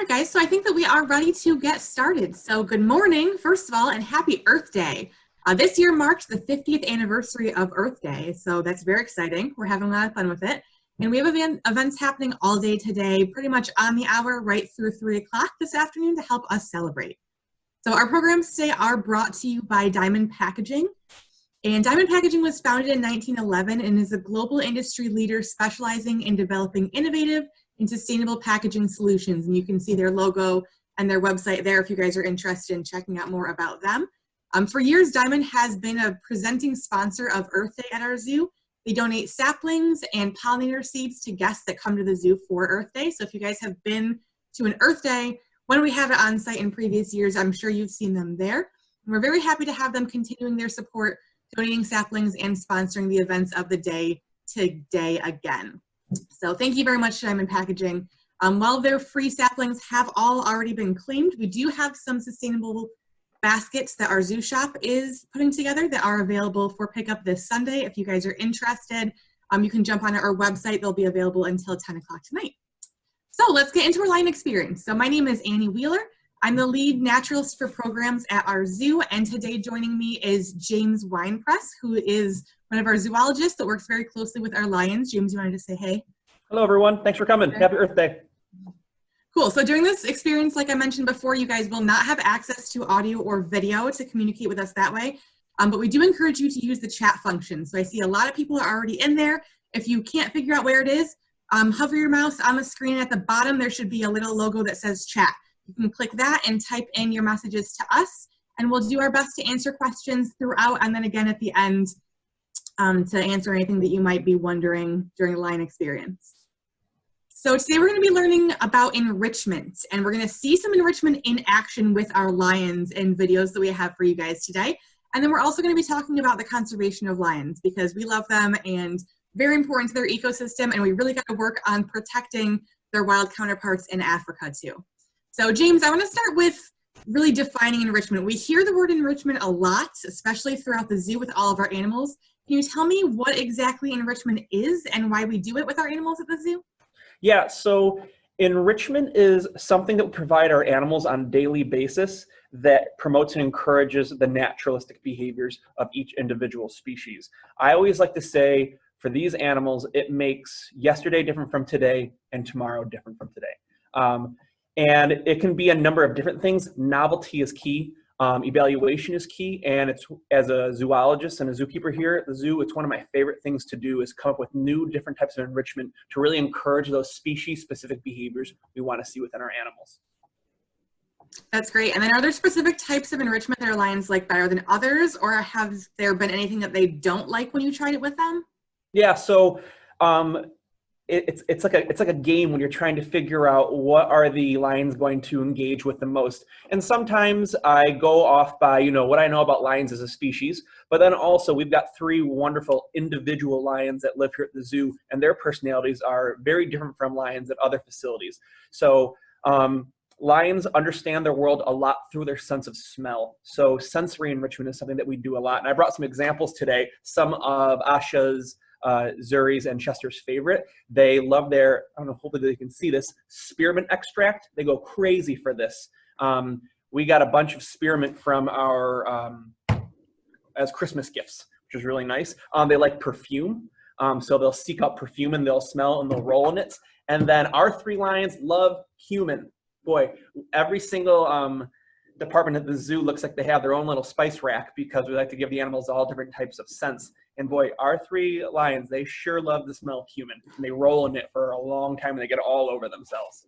right, guys, so I think that we are ready to get started. So good morning, first of all, and happy Earth Day. This year marks the 50th anniversary of Earth Day, so that's very exciting. We're having a lot of fun with it. And we have events happening all day today, pretty much on the hour, right through 3 o'clock this afternoon to help us celebrate. So our programs today are brought to you by Diamond Packaging. And Diamond Packaging was founded in 1911 and is a global industry leader specializing in developing innovative and sustainable packaging solutions. And you can see their logo and their website there if you guys are interested in checking out more about them. For years, Diamond has been a presenting sponsor of Earth Day at our zoo. They donate saplings and pollinator seeds to guests that come to the zoo for Earth Day. So if you guys have been to an Earth Day, when we have it on site in previous years, I'm sure you've seen them there. And we're very happy to have them continuing their support, donating saplings and sponsoring the events of the day today again. So thank you very much to Diamond Packaging. While their free saplings have all already been claimed, we do have some sustainable baskets that our zoo shop is putting together that are available for pickup this Sunday. If you guys are interested, you can jump on our website. They'll be available until 10 o'clock tonight. So let's get into our lion experience. So my name is Annie Wheeler. I'm the lead naturalist for programs at our zoo, and today joining me is James Weinpress, who is one of our zoologists that works very closely with our lions. James, you wanted to say hey? Hello, everyone. Thanks for coming. Happy Earth Day. Cool. So during this experience, like I mentioned before, you guys will not have access to audio or video to communicate with us that way, but we do encourage you to use the chat function. So I see a lot of people are already in there. If you can't figure out where it is, hover your mouse on the screen. At the bottom, there should be a little logo that says chat. You can click that and type in your messages to us, and we'll do our best to answer questions throughout, and then again at the end to answer anything that you might be wondering during the lion experience. So today we're going to be learning about enrichment, and we're going to see some enrichment in action with our lions in videos that we have for you guys today. And then we're also going to be talking about the conservation of lions because we love them and very important to their ecosystem, and we really got to work on protecting their wild counterparts in Africa too. So James, I want to start with really defining enrichment. We hear the word enrichment a lot, especially throughout the zoo with all of our animals. Can you tell me what exactly enrichment is and why we do it with our animals at the zoo? Yeah, so enrichment is something that we provide our animals on a daily basis that promotes and encourages the naturalistic behaviors of each individual species. I always like to say, for these animals, it makes yesterday different from today and tomorrow different from today. And it can be a number of different things. Novelty is key. Evaluation is key, and it's, as a zoologist and a zookeeper here at the zoo, it's one of my favorite things to do is come up with new different types of enrichment to really encourage those species-specific behaviors we want to see within our animals. That's great. And then are there specific types of enrichment that our lions like better than others, or have there been anything that they don't like when you tried it with them? Yeah, so it's like a game when you're trying to figure out what are the lions going to engage with the most. And sometimes I go off by, what I know about lions as a species, but then also we've got 3 wonderful individual lions that live here at the zoo, and their personalities are very different from lions at other facilities. So lions understand their world a lot through their sense of smell. So sensory enrichment is something that we do a lot. And I brought some examples today, some of Asha's, Zuri's, and Chester's favorite. They love their, I don't know, hopefully they can see this, spearmint extract. They go crazy for this. We got a bunch of spearmint from our, as Christmas gifts, which is really nice. They like perfume. So they'll seek out perfume and they'll smell and they'll roll in it. And then our 3 lions love cumin. Boy, every single department at the zoo looks like they have their own little spice rack because we like to give the animals all different types of scents. And boy, our 3 lions, they sure love the smell of cumin. And they roll in it for a long time and they get it all over themselves.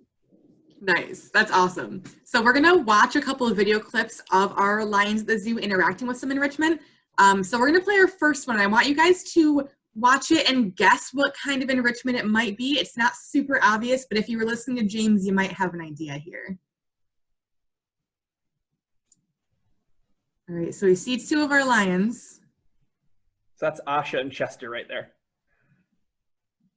Nice. That's awesome. So we're going to watch a couple of video clips of our lions at the zoo interacting with some enrichment. So we're going to play our first one. I want you guys to watch it and guess what kind of enrichment it might be. It's not super obvious, but if you were listening to James, you might have an idea here. All right, so we see 2 of our lions. So that's Asha and Chester right there.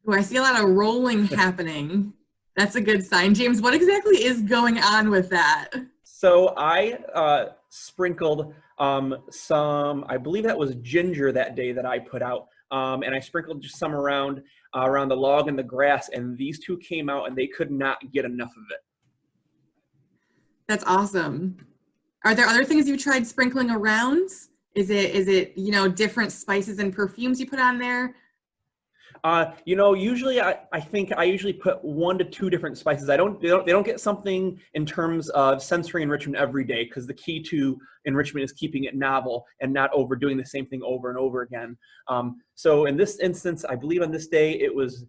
Oh, I see a lot of rolling happening. That's a good sign. James, what exactly is going on with that? So I sprinkled some, I believe that was ginger that day that I put out. And I sprinkled just some around the log and the grass, and these 2 came out and they could not get enough of it. That's awesome. Are there other things you've tried sprinkling around? Is it, different spices and perfumes you put on there? Usually I think I usually put 1 to 2 different spices. They don't get something in terms of sensory enrichment every day, because the key to enrichment is keeping it novel and not overdoing the same thing over and over again. So in this instance, I believe on this day, it was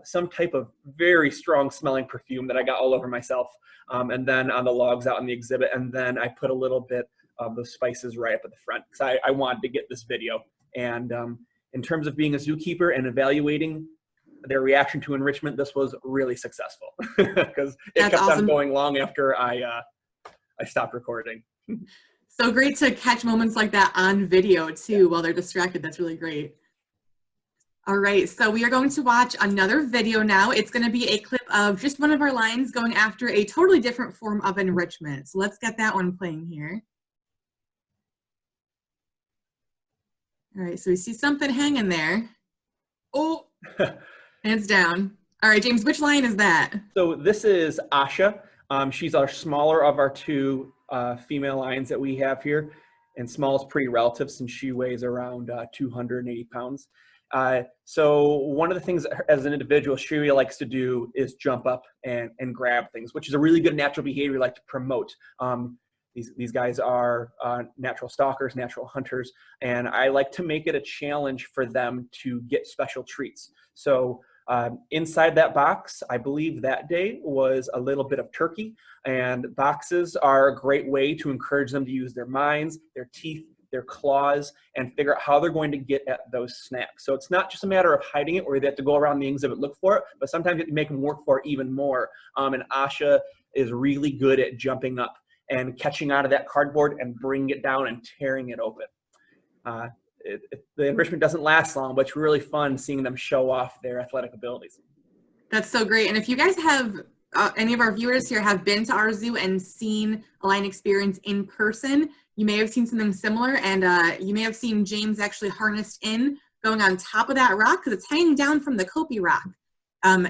some type of very strong smelling perfume that I got all over myself. And then on the logs out in the exhibit, and then I put a little bit of those spices right up at the front, because I wanted to get this video. And in terms of being a zookeeper and evaluating their reaction to enrichment, this was really successful, because it kept on going long after I stopped recording. So great to catch moments like that on video too while they're distracted. That's really great. All right, so we are going to watch another video now. It's going to be a clip of just one of our lions going after a totally different form of enrichment. So let's get that one playing here. All right, so we see something hanging there. Oh, and it's down. All right, James, which lion is that? So this is Asha. She's our smaller of our 2 female lions that we have here. And small is pretty relative, since she weighs around 280 pounds. So one of the things as an individual she really likes to do is jump up and grab things, which is a really good natural behavior we like to promote. These guys are natural stalkers, natural hunters, and I like to make it a challenge for them to get special treats. So inside that box, I believe that day was a little bit of turkey, and boxes are a great way to encourage them to use their minds, their teeth, their claws, and figure out how they're going to get at those snacks. So it's not just a matter of hiding it, where they have to go around the exhibit, look for it, but sometimes you have to make them work for it even more. And Asha is really good at jumping up and catching out of that cardboard and bringing it down and tearing it open. The enrichment doesn't last long, but it's really fun seeing them show off their athletic abilities. That's so great. And if you guys have, any of our viewers here have been to our zoo and seen a lion experience in person, you may have seen something similar, and you may have seen James actually harnessed in, going on top of that rock, because it's hanging down from the Kopi rock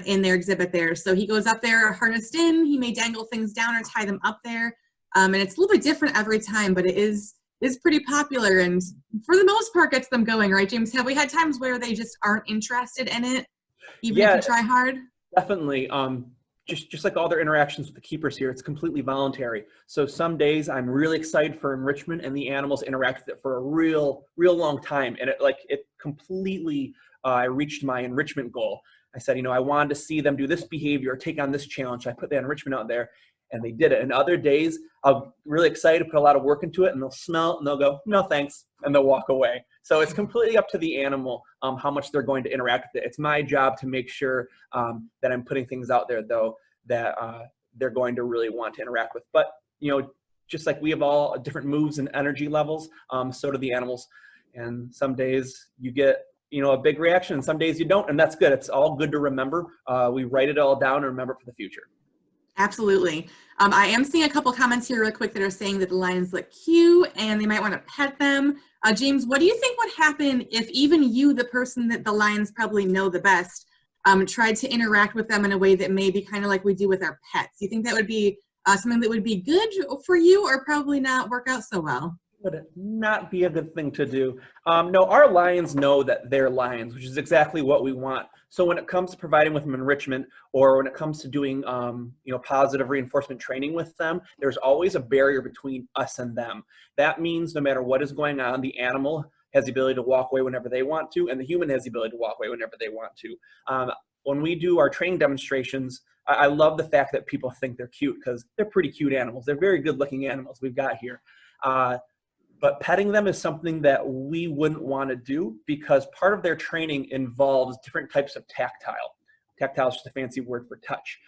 in their exhibit there. So he goes up there harnessed in, he may dangle things down or tie them up there. And it's a little bit different every time, but it is pretty popular, and for the most part gets them going, right, James? Have we had times where they just aren't interested in it, even if you try hard? Definitely. Just like all their interactions with the keepers here, it's completely voluntary. So some days I'm really excited for enrichment, and the animals interact with it for a real long time, and it completely I reached my enrichment goal. I said, I wanted to see them do this behavior or take on this challenge. I put that enrichment out there, and they did it. And other days, I'm really excited to put a lot of work into it, and they'll smell and they'll go, no thanks, and they'll walk away. So it's completely up to the animal how much they're going to interact with it. It's my job to make sure that I'm putting things out there, though, that they're going to really want to interact with. But, just like we have all different moves and energy levels, so do the animals. And some days you get a big reaction, and some days you don't, and that's good. It's all good to remember. We write it all down and remember it for the future. Absolutely. I am seeing a couple comments here real quick that are saying that the lions look cute and they might want to pet them. James, what do you think would happen if even you, the person that the lions probably know the best, tried to interact with them in a way that may be kind of like we do with our pets? Do you think that would be something that would be good for you, or probably not work out so well? Would it not be a good thing to do? No, our lions know that they're lions, which is exactly what we want. So when it comes to providing with them enrichment, or when it comes to doing positive reinforcement training with them, there's always a barrier between us and them. That means no matter what is going on, the animal has the ability to walk away whenever they want to, and the human has the ability to walk away whenever they want to. When we do our training demonstrations, I love the fact that people think they're cute, because they're pretty cute animals. They're very good looking animals we've got here. But petting them is something that we wouldn't want to do, because part of their training involves different types of tactile. Tactile is just a fancy word for touch.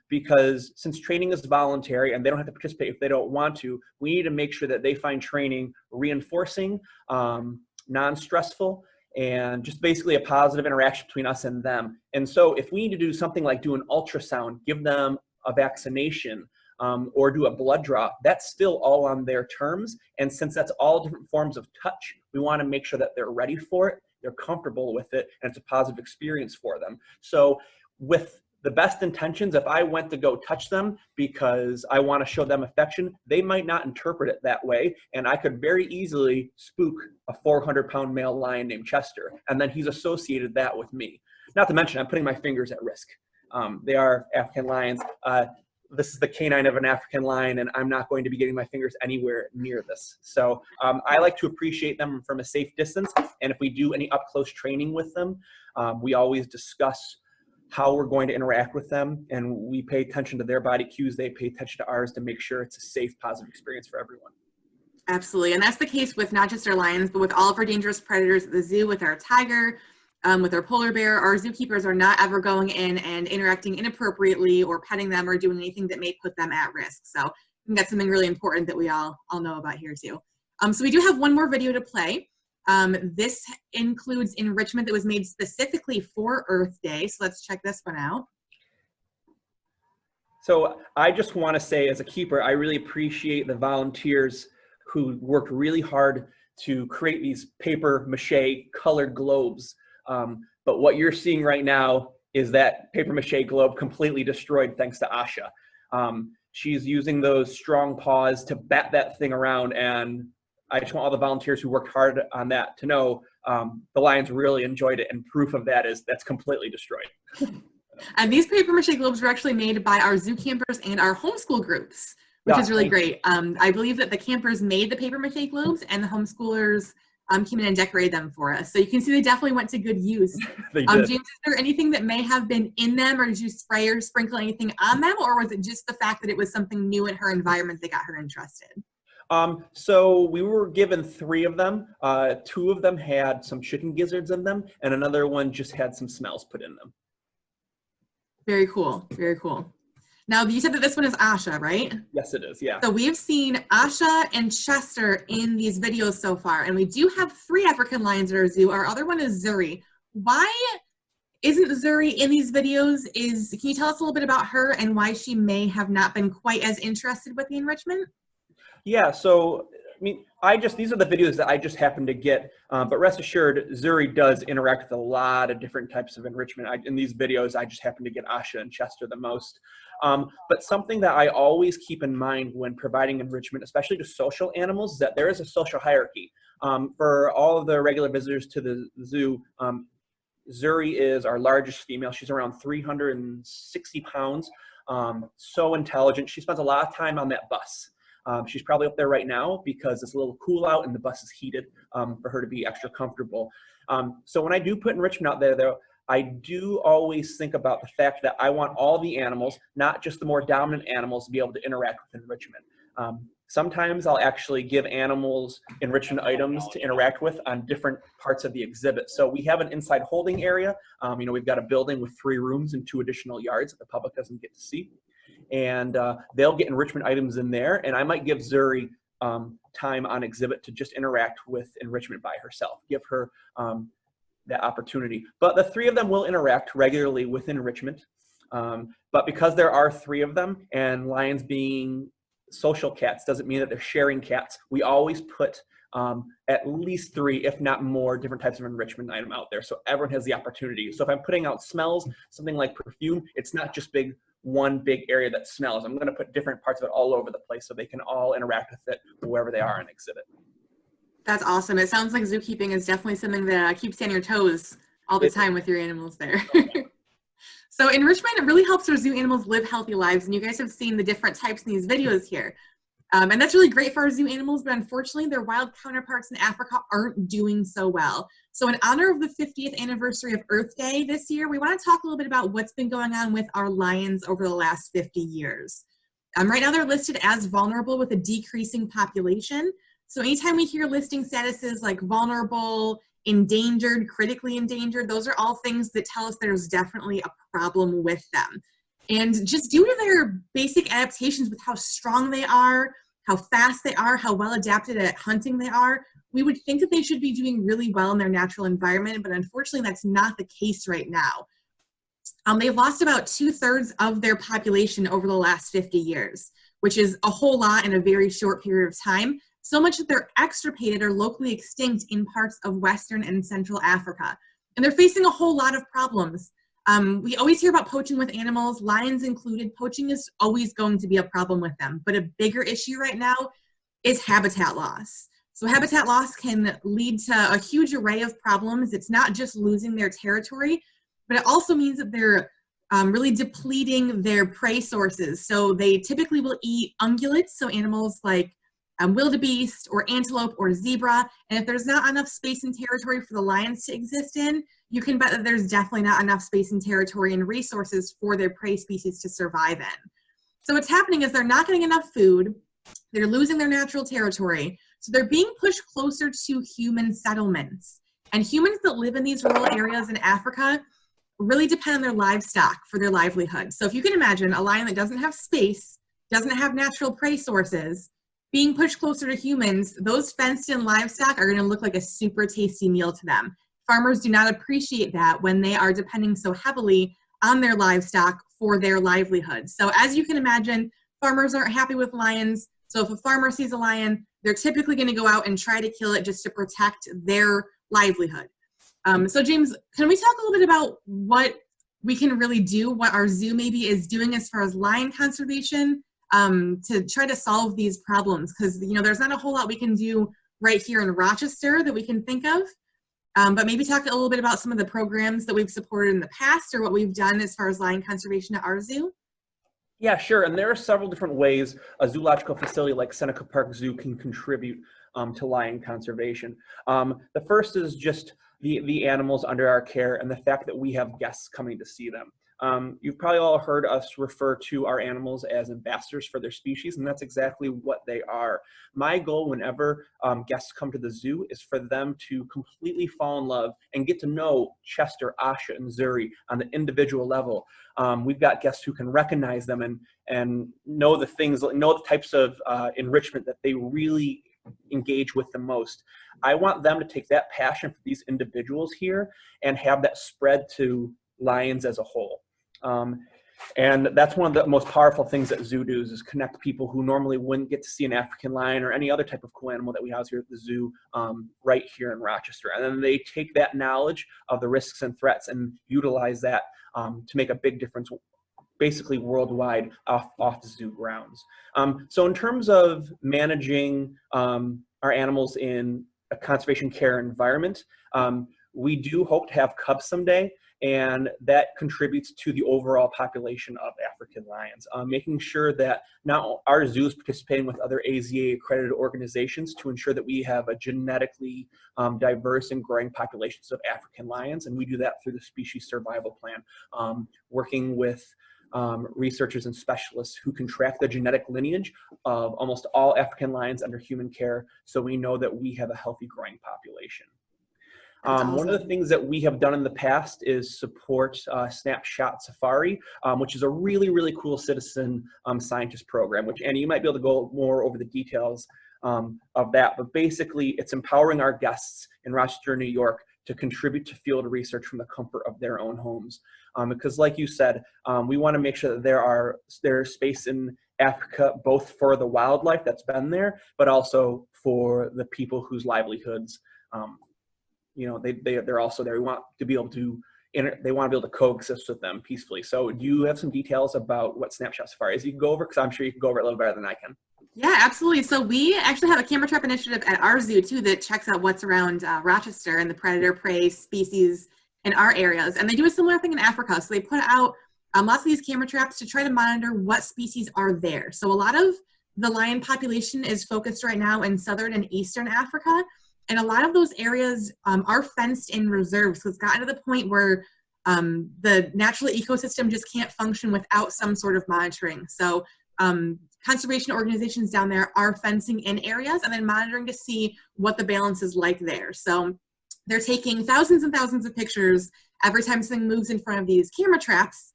Because since training is voluntary and they don't have to participate if they don't want to, we need to make sure that they find training reinforcing, non-stressful, and just basically a positive interaction between us and them. And so if we need to do something like do an ultrasound, give them a vaccination, or do a blood draw, that's still all on their terms. And since that's all different forms of touch, we want to make sure that they're ready for it, they're comfortable with it, and it's a positive experience for them. So with the best intentions, if I went to go touch them because I want to show them affection, they might not interpret it that way. And I could very easily spook a 400-pound male lion named Chester. And then he's associated that with me. Not to mention, I'm putting my fingers at risk. They are African lions. This is the canine of an African lion, and I'm not going to be getting my fingers anywhere near this. So I like to appreciate them from a safe distance. And if we do any up-close training with them, we always discuss how we're going to interact with them, and we pay attention to their body cues. They pay attention to ours to make sure it's a safe, positive experience for everyone. Absolutely, and that's the case with not just our lions, but with all of our dangerous predators at the zoo, with our tiger, with our polar bear. Our zookeepers are not ever going in and interacting inappropriately or petting them or doing anything that may put them at risk. So I think that's something really important that we all know about here too. So we do have one more video to play. This includes enrichment that was made specifically for Earth Day. So let's check this one out. So I just want to say, as a keeper, I really appreciate the volunteers who worked really hard to create these paper mache colored globes. But what you're seeing right now is that paper mache globe completely destroyed thanks to Asha. She's using those strong paws to bat that thing around, and I just want all the volunteers who worked hard on that to know the lions really enjoyed it, and proof of that is that's completely destroyed. And these paper mache globes were actually made by our zoo campers and our homeschool groups, which is really great. I believe that the campers made the paper mache globes and the homeschoolers came in and decorated them for us. So you can see they definitely went to good use. They did. James, is there anything that may have been in them, or did you spray or sprinkle anything on them, or was it just the fact that it was something new in her environment that got her interested? So we were given 3 of them. 2 of them had some chicken gizzards in them, and another one just had some smells put in them. Very cool, very cool. Now, you said that this one is Asha, right? Yes, it is, yeah. So we've seen Asha and Chester in these videos so far, and we do have 3 African lions at our zoo. Our other one is Zuri. Why isn't Zuri in these videos? Can you tell us a little bit about her and why she may have not been quite as interested with the enrichment? Yeah, so, I mean, these are the videos that I just happened to get, but rest assured, Zuri does interact with a lot of different types of enrichment. In these videos, I just happen to get Asha and Chester the most. But something that I always keep in mind when providing enrichment, especially to social animals, is that there is a social hierarchy. For all of the regular visitors to the zoo, Zuri is our largest female. She's around 360 pounds, so intelligent. She spends a lot of time on that bus. She's probably up there right now because it's a little cool out and the bus is heated for her to be extra comfortable. So when I do put enrichment out there, though, I do always think about the fact that I want all the animals, not just the more dominant animals, to be able to interact with enrichment. Sometimes I'll actually give animals enrichment items to interact with on different parts of the exhibit. So we have an inside holding area. We've got a building with 3 rooms and 2 additional yards that the public doesn't get to see. And they'll get enrichment items in there, and I might give Zuri time on exhibit to just interact with enrichment by herself, give her that opportunity. But the 3 of them will interact regularly with enrichment. But because there are 3 of them, and lions being social cats doesn't mean that they're sharing cats, we always put at least 3, if not more, different types of enrichment item out there, so everyone has the opportunity. So if I'm putting out smells, something like perfume, it's not just one big area that smells. I'm going to put different parts of it all over the place so they can all interact with it wherever they are on exhibit. That's awesome. It sounds like zookeeping is definitely something that keeps you on your toes all the time with your animals there. So enrichment really helps our zoo animals live healthy lives, and you guys have seen the different types in these videos here. And that's really great for our zoo animals, but unfortunately their wild counterparts in Africa aren't doing so well. So in honor of the 50th anniversary of Earth Day this year, we want to talk a little bit about what's been going on with our lions over the last 50 years. Right now they're listed as vulnerable with a decreasing population. So anytime we hear listing statuses like vulnerable, endangered, critically endangered, those are all things that tell us there's definitely a problem with them. And just due to their basic adaptations with how strong they are, how fast they are, how well adapted at hunting they are, we would think that they should be doing really well in their natural environment, but unfortunately that's not the case right now. They've lost about 2/3 of their population over the last 50 years, which is a whole lot in a very short period of time, so much that they're extirpated or locally extinct in parts of Western and Central Africa. And they're facing a whole lot of problems. We always hear about poaching with animals, lions included. Poaching is always going to be a problem with them. But a bigger issue right now is habitat loss. So habitat loss can lead to a huge array of problems. It's not just losing their territory, but it also means that they're really depleting their prey sources. So they typically will eat ungulates, so animals like wildebeest or antelope or zebra. And if there's not enough space and territory for the lions to exist in, you can bet that there's definitely not enough space and territory and resources for their prey species to survive in. So what's happening is they're not getting enough food, they're losing their natural territory, so they're being pushed closer to human settlements. And humans that live in these rural areas in Africa really depend on their livestock for their livelihood. So if you can imagine a lion that doesn't have space, doesn't have natural prey sources, being pushed closer to humans, those fenced-in livestock are going to look like a super tasty meal to them. Farmers do not appreciate that when they are depending so heavily on their livestock for their livelihood. So as you can imagine, farmers aren't happy with lions. So if a farmer sees a lion, they're typically going to go out and try to kill it just to protect their livelihood. So James, can we talk a little bit about what we can really do, what our zoo maybe is doing as far as lion conservation to try to solve these problems? Because, you know, there's not a whole lot we can do right here in Rochester that we can think of. But maybe talk a little bit about some of the programs that we've supported in the past or what we've done as far as lion conservation at our zoo. Yeah, sure. And there are several different ways a zoological facility like Seneca Park Zoo can contribute to lion conservation. The first is just the animals under our care and the fact that we have guests coming to see them. You've probably all heard us refer to our animals as ambassadors for their species, and that's exactly what they are. My goal whenever guests come to the zoo is for them to completely fall in love and get to know Chester, Asha, and Zuri on the individual level. We've got guests who can recognize them and know the things, know the types of enrichment that they really engage with the most. I want them to take that passion for these individuals here and have that spread to lions as a whole. And that's one of the most powerful things that zoo does, is connect people who normally wouldn't get to see an African lion or any other type of cool animal that we house here at the zoo right here in Rochester. And then they take that knowledge of the risks and threats and utilize that to make a big difference basically worldwide off zoo grounds. So in terms of managing our animals in a conservation care environment, we do hope to have cubs someday, and that contributes to the overall population of African lions. Making sure that now our zoo is participating with other AZA accredited organizations to ensure that we have a genetically diverse and growing populations of African lions, and we do that through the Species Survival Plan, working with researchers and specialists who can track the genetic lineage of almost all African lions under human care, so we know that we have a healthy growing population. Awesome. One of the things that we have done in the past is support Snapshot Safari, which is a really, really cool citizen scientist program, which Annie, you might be able to go more over the details of that, but basically it's empowering our guests in Rochester, New York to contribute to field research from the comfort of their own homes. Because like you said, we want to make sure that there's space in Africa, both for the wildlife that's been there, but also for the people whose livelihoods, you know, they're also there. We want to be able to, they want to be able to coexist with them peacefully. So do you have some details about what Snapshot Safari is you can go over? Because I'm sure you can go over it a little better than I can. Yeah, absolutely. So we actually have a camera trap initiative at our zoo too that checks out what's around Rochester and the predator prey species in our areas. And they do a similar thing in Africa. So they put out lots of these camera traps to try to monitor what species are there. So a lot of the lion population is focused right now in southern and eastern Africa. And a lot of those areas are fenced in reserves. So it's gotten to the point where the natural ecosystem just can't function without some sort of monitoring. So conservation organizations down there are fencing in areas and then monitoring to see what the balance is like there. So they're taking thousands and thousands of pictures every time something moves in front of these camera traps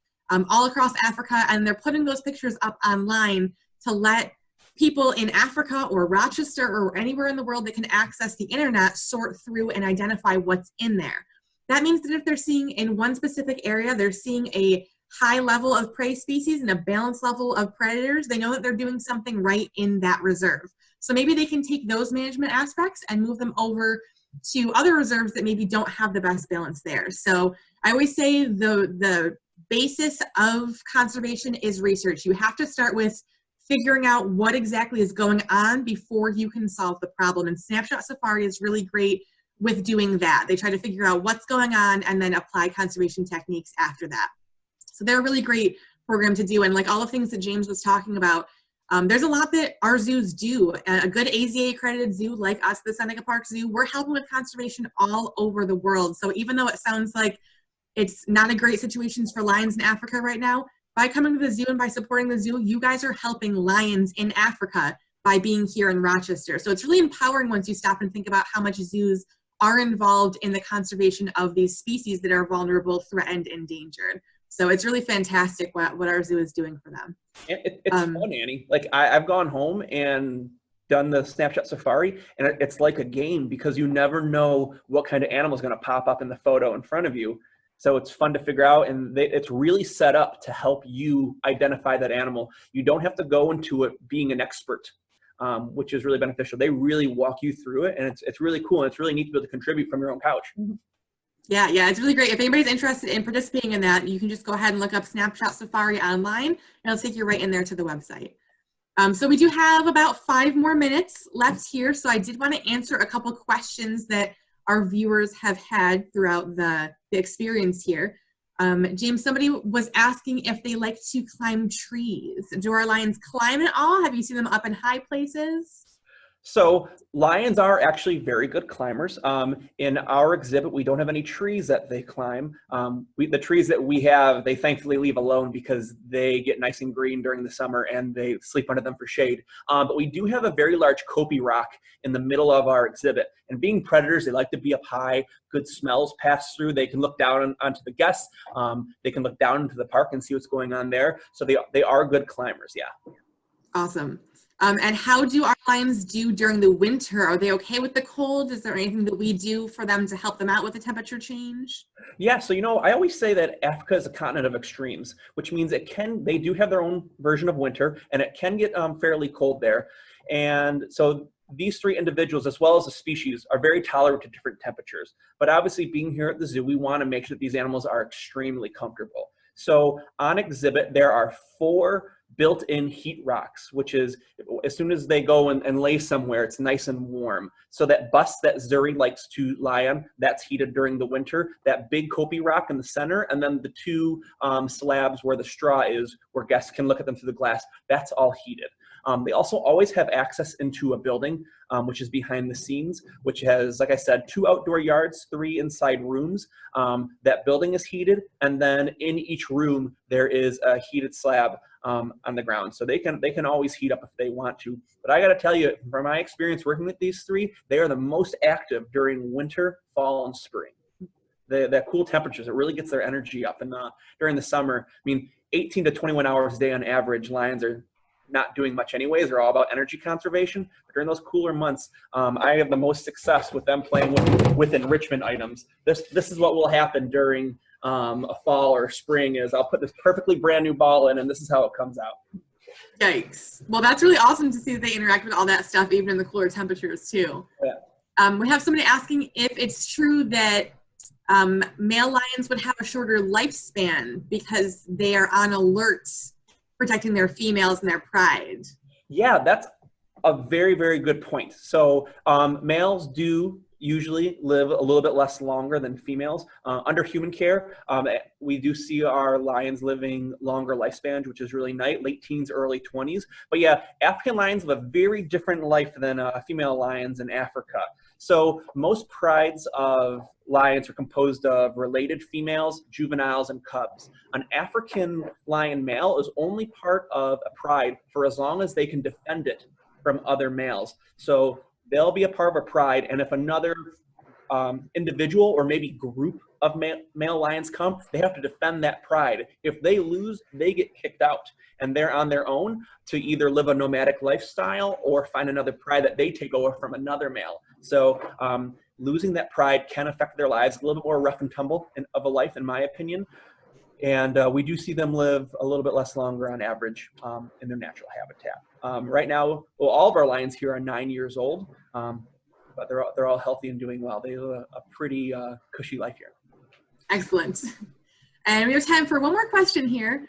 all across Africa, and they're putting those pictures up online to let people in Africa or Rochester or anywhere in the world that can access the internet sort through and identify what's in there. That means that if they're seeing in one specific area, they're seeing a high level of prey species and a balanced level of predators, they know that they're doing something right in that reserve. So maybe they can take those management aspects and move them over to other reserves that maybe don't have the best balance there. So I always say the basis of conservation is research. You have to start with figuring out what exactly is going on before you can solve the problem. And Snapshot Safari is really great with doing that. They try to figure out what's going on and then apply conservation techniques after that. So they're a really great program to do. And like all the things that James was talking about, there's a lot that our zoos do. A good AZA accredited zoo like us, the Seneca Park Zoo, we're helping with conservation all over the world. So even though it sounds like it's not a great situation for lions in Africa right now, by coming to the zoo and by supporting the zoo, you guys are helping lions in Africa by being here in Rochester. So it's really empowering once you stop and think about how much zoos are involved in the conservation of these species that are vulnerable, threatened, endangered. So it's really fantastic what our zoo is doing for them. It's fun, Annie. Like I've gone home and done the Snapshot Safari, and it's like a game because you never know what kind of animal is going to pop up in the photo in front of you. So it's fun to figure out, and it's really set up to help you identify that animal. You don't have to go into it being an expert, which is really beneficial. They really walk you through it, and it's really cool, and it's really neat to be able to contribute from your own couch. Yeah, it's really great. If anybody's interested in participating in that, you can just go ahead and look up Snapshot Safari online, and it'll take you right in there to the website. So we do have about 5 more minutes left here, so I did want to answer a couple questions that our viewers have had throughout the experience here. James, somebody was asking if they like to climb trees. Do our lions climb at all? Have you seen them up in high places? So lions are actually very good climbers. In our exhibit, we don't have any trees that they climb. The trees that we have, they thankfully leave alone because they get nice and green during the summer and they sleep under them for shade. But we do have a very large copy rock in the middle of our exhibit. And being predators, they like to be up high, good smells pass through. They can look down onto the guests. They can look down into the park and see what's going on there. So they are good climbers, yeah. Awesome. And how do our lions do during the winter? Are they okay with the cold? Is there anything that we do for them to help them out with the temperature change? Yeah, so I always say that Africa is a continent of extremes, which means they do have their own version of winter, and it can get fairly cold there. And so these 3 individuals, as well as the species, are very tolerant to different temperatures. But obviously, being here at the zoo, we want to make sure that these animals are extremely comfortable. So on exhibit, there are 4 built-in heat rocks, which is as soon as they go and lay somewhere, it's nice and warm. So that bus that Zuri likes to lie on, that's heated during the winter. That big copy rock in the center, and then the 2 slabs where the straw is, where guests can look at them through the glass, that's all heated. They also always have access into a building, which is behind the scenes, which has, like I said, 2 outdoor yards, 3 inside rooms. That building is heated, and then in each room there is a heated slab on the ground. So they can always heat up if they want to. But I got to tell you, from my experience working with these 3, they are the most active during winter, fall, and spring. That cool temperatures, it really gets their energy up. And during the summer, 18 to 21 hours a day on average, lions are not doing much anyways. They're all about energy conservation. But during those cooler months, I have the most success with them playing with enrichment items. This is what will happen during a fall or spring is I'll put this perfectly brand new ball in, and this is how it comes out. Yikes. Well, that's really awesome to see that they interact with all that stuff even in the cooler temperatures too. Yeah. We have somebody asking if it's true that male lions would have a shorter lifespan because they are on alert protecting their females and their pride. Yeah, that's a very, very good point. So males do usually live a little bit less longer than females. Under human care, we do see our lions living longer lifespans, which is really nice, late teens, early 20s. But yeah, African lions have a very different life than female lions in Africa. So most prides of lions are composed of related females, juveniles, and cubs. An African lion male is only part of a pride for as long as they can defend it from other males. So they'll be a part of a pride, and if another individual or maybe group of male lions come, they have to defend that pride. If they lose, they get kicked out, and they're on their own to either live a nomadic lifestyle or find another pride that they take over from another male. So losing that pride can affect their lives, a little bit more rough and tumble of a life, in my opinion. And we do see them live a little bit less longer on average in their natural habitat. Right now, well, all of our lions here are 9 years old. but they're all healthy and doing well. They live a pretty cushy life here. Excellent. And we have time for one more question here.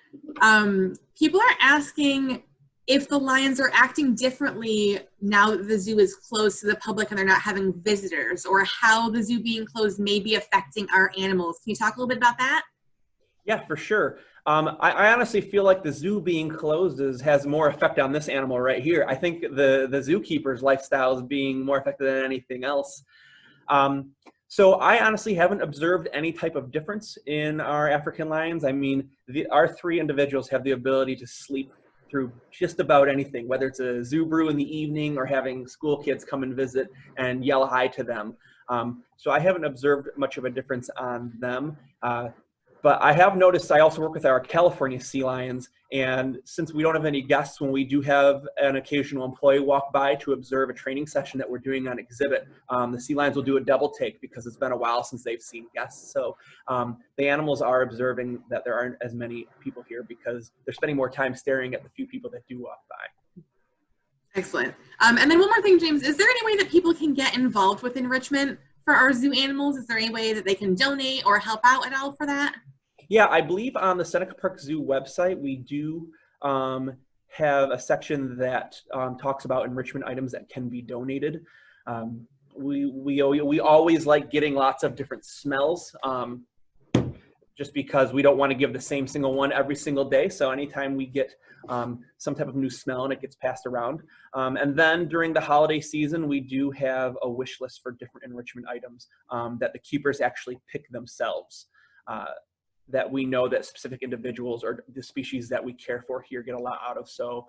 People are asking if the lions are acting differently now that the zoo is closed to the public and they're not having visitors, or how the zoo being closed may be affecting our animals. Can you talk a little bit about that? Yeah, for sure. I honestly feel like the zoo being closed has more effect on this animal right here. I think the zookeeper's lifestyle is being more affected than anything else. So I honestly haven't observed any type of difference in our African lions. I mean, our 3 individuals have the ability to sleep through just about anything, whether it's a zoo brew in the evening or having school kids come and visit and yell hi to them. So I haven't observed much of a difference on them. But I have noticed, I also work with our California sea lions, and since we don't have any guests, when we do have an occasional employee walk by to observe a training session that we're doing on exhibit, the sea lions will do a double take because it's been a while since they've seen guests. So the animals are observing that there aren't as many people here because they're spending more time staring at the few people that do walk by. Excellent. And then one more thing, James, is there any way that people can get involved with enrichment for our zoo animals? Is there any way that they can donate or help out at all for that? Yeah, I believe on the Seneca Park Zoo website, we do have a section that talks about enrichment items that can be donated. We always like getting lots of different smells, just because we don't want to give the same single one every single day. So anytime we get some type of new smell and it gets passed around. And then during the holiday season, we do have a wish list for different enrichment items that the keepers actually pick themselves. That we know that specific individuals or the species that we care for here get a lot out of. So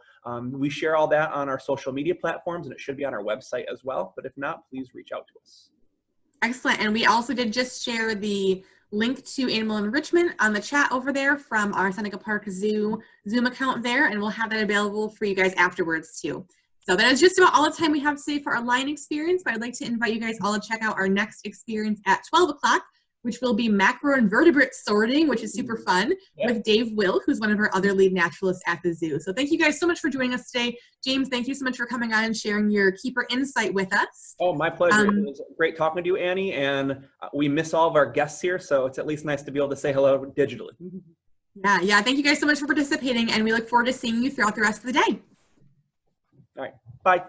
we share all that on our social media platforms, and it should be on our website as well. But if not, please reach out to us. Excellent. And we also did just share the link to animal enrichment on the chat over there from our Seneca Park Zoo Zoom account there, and we'll have that available for you guys afterwards too. So that is just about all the time we have today for our lion experience, but I'd like to invite you guys all to check out our next experience at 12 o'clock, which will be macroinvertebrate sorting, which is super fun, with Dave Will, who's one of our other lead naturalists at the zoo. So thank you guys so much for joining us today. James, thank you so much for coming on and sharing your keeper insight with us. Oh, my pleasure. It was great talking to you, Annie, and we miss all of our guests here, so it's at least nice to be able to say hello digitally. Yeah, thank you guys so much for participating, and we look forward to seeing you throughout the rest of the day. All right, bye.